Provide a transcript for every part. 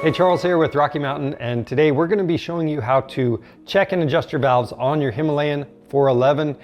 Hey, Charles here with Rocky Mountain, and today we're going to be showing you how to check and adjust your valves on your Himalayan 411.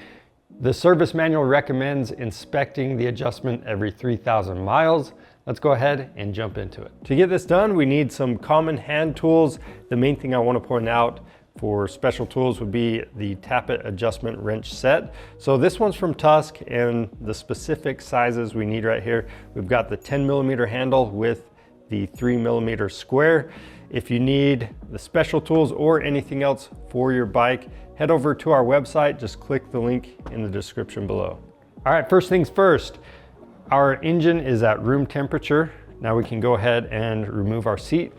The service manual recommends inspecting the adjustment every 3,000 miles. Let's go ahead and jump into it. To get this done, we need some common hand tools. The main thing I want to point out for special tools would be the tappet adjustment wrench set. So this one's from Tusk, and the specific sizes we need right here. We've got the 10mm handle with the 3mm square. If you need the special tools or anything else for your bike, head over to our website. Just click the link in the description below. All right, first things first, our engine is at room temperature. Now we can go ahead and remove our seat.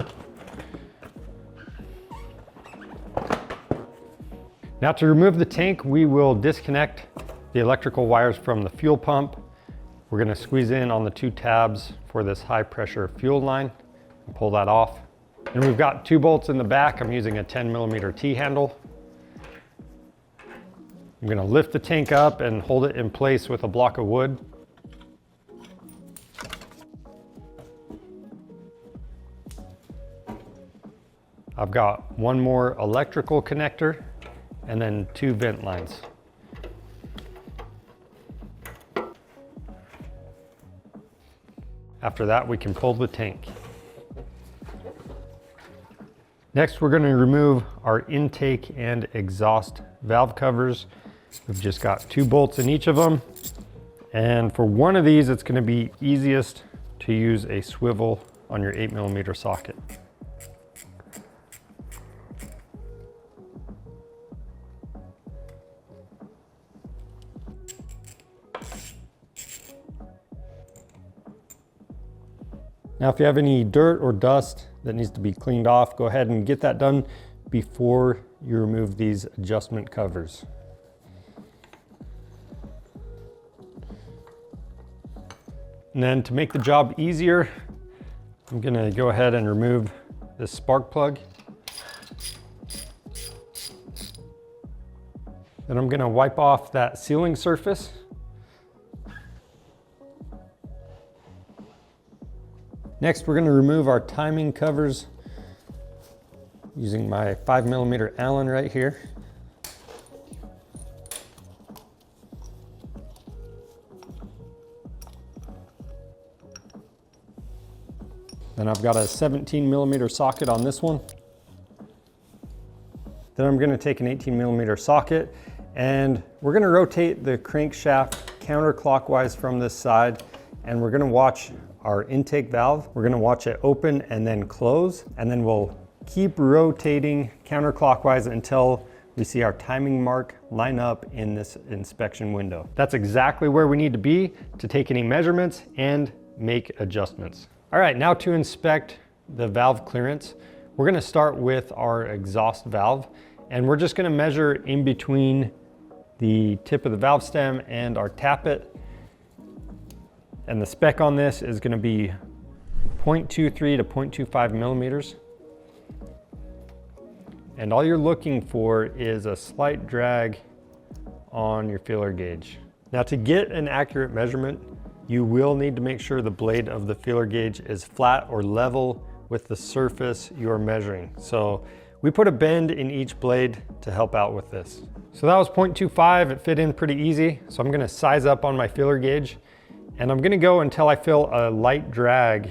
Now to remove the tank, we will disconnect the electrical wires from the fuel pump. We're going to squeeze in on the two tabs for this high pressure fuel line and pull that off. And we've got 2 bolts in the back. I'm using a 10mm T-handle. I'm going to lift the tank up and hold it in place with a block of wood. I've got 1 more electrical connector and then 2 vent lines. After that, we can pull the tank. Next, we're going to remove our intake and exhaust valve covers. We've just got 2 bolts in each of them. And for one of these, it's going to be easiest to use a swivel on your 8mm socket. Now, if you have any dirt or dust that needs to be cleaned off, go ahead and get that done before you remove these adjustment covers. And then to make the job easier, I'm gonna go ahead and remove this spark plug. Then I'm gonna wipe off that sealing surface. Next, we're going to remove our timing covers using my 5mm Allen right here. Then I've got a 17mm socket on this one. Then I'm going to take an 18mm socket, and we're going to rotate the crankshaft counterclockwise from this side, and we're going to watch our intake valve. We're going to watch it open and then close, and then we'll keep rotating counterclockwise until we see our timing mark line up in this inspection window. That's exactly where we need to be to take any measurements and make adjustments. All right, now to inspect the valve clearance, we're going to start with our exhaust valve, and we're just going to measure in between the tip of the valve stem and our tappet. And the spec on this is going to be 0.23 to 0.25 millimeters. And all you're looking for is a slight drag on your feeler gauge. Now, to get an accurate measurement, you will need to make sure the blade of the feeler gauge is flat or level with the surface you're measuring. So we put a bend in each blade to help out with this. So that was 0.25, it fit in pretty easy. So I'm going to size up on my feeler gauge. And I'm gonna go until I feel a light drag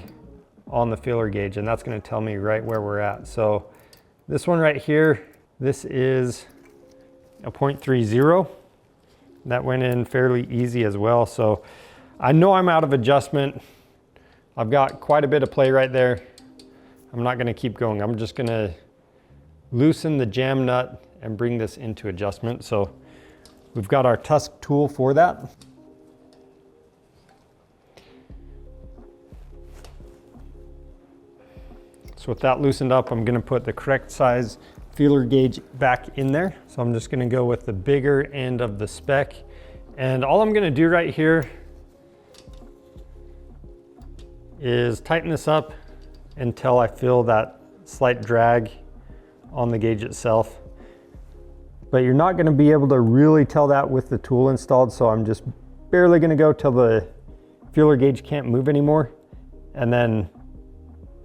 on the feeler gauge, and that's gonna tell me right where we're at. So this one right here, this is a 0.30. That went in fairly easy as well. So I know I'm out of adjustment. I've got quite a bit of play right there. I'm not gonna keep going. I'm just gonna loosen the jam nut and bring this into adjustment. So we've got our Tusk tool for that. So with that loosened up, I'm going to put the correct size feeler gauge back in there. So I'm just going to go with the bigger end of the spec. And all I'm going to do right here is tighten this up until I feel that slight drag on the gauge itself. But you're not going to be able to really tell that with the tool installed, so I'm just barely going to go till the feeler gauge can't move anymore, and then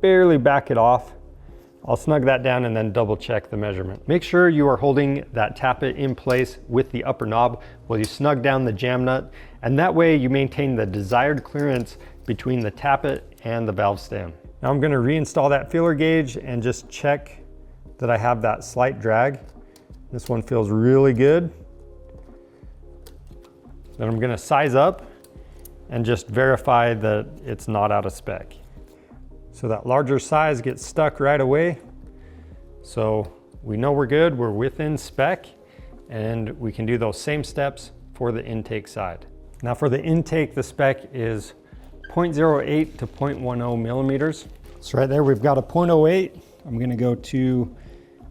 barely back it off. I'll snug that down and then double check the measurement. Make sure you are holding that tappet in place with the upper knob while you snug down the jam nut, and that way you maintain the desired clearance between the tappet and the valve stem. Now I'm going to reinstall that feeler gauge and just check that I have that slight drag. This one feels really good. Then I'm going to size up and just verify that it's not out of spec. So that larger size gets stuck right away. So we know we're good, we're within spec, and we can do those same steps for the intake side. Now for the intake, the spec is 0.08 to 0.10 millimeters. So right there, we've got a 0.08. I'm gonna go to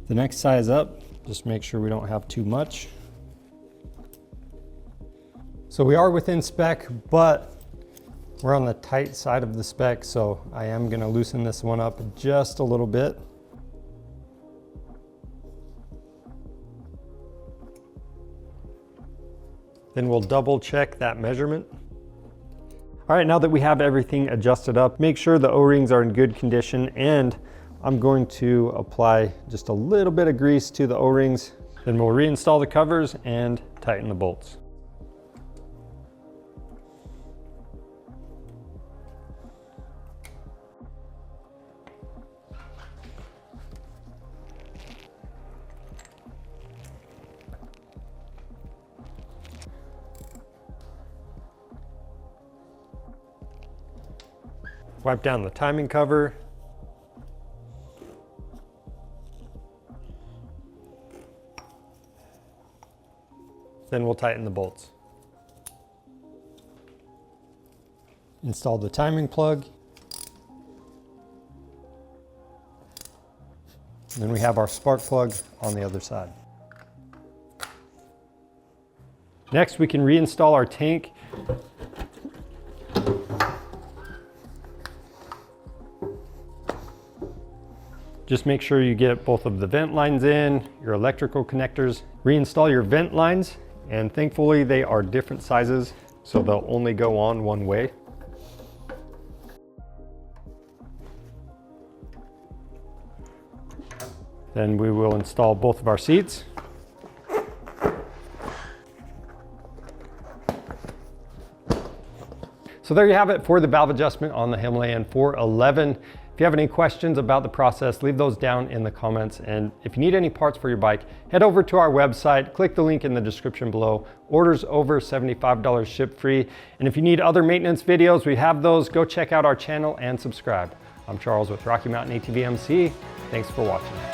the next size up, just make sure we don't have too much. So we are within spec, but we're on the tight side of the spec, so I am gonna loosen this one up just a little bit. Then we'll double check that measurement. All right, now that we have everything adjusted up, make sure the O-rings are in good condition, and I'm going to apply just a little bit of grease to the O-rings. Then we'll reinstall the covers and tighten the bolts. Wipe down the timing cover. Then we'll tighten the bolts. Install the timing plug. Then we have our spark plug on the other side. Next, we can reinstall our tank. Just make sure you get both of the vent lines in, your electrical connectors. Reinstall your vent lines, and thankfully they are different sizes, so they'll only go on one way. Then we will install both of our seats. So there you have it for the valve adjustment on the Himalayan 411. If you have any questions about the process, leave those down in the comments. And if you need any parts for your bike, head over to our website, click the link in the description below. Orders over $75 ship free. And if you need other maintenance videos, we have those. Go check out our channel and subscribe. I'm Charles with Rocky Mountain ATV MC. Thanks for watching.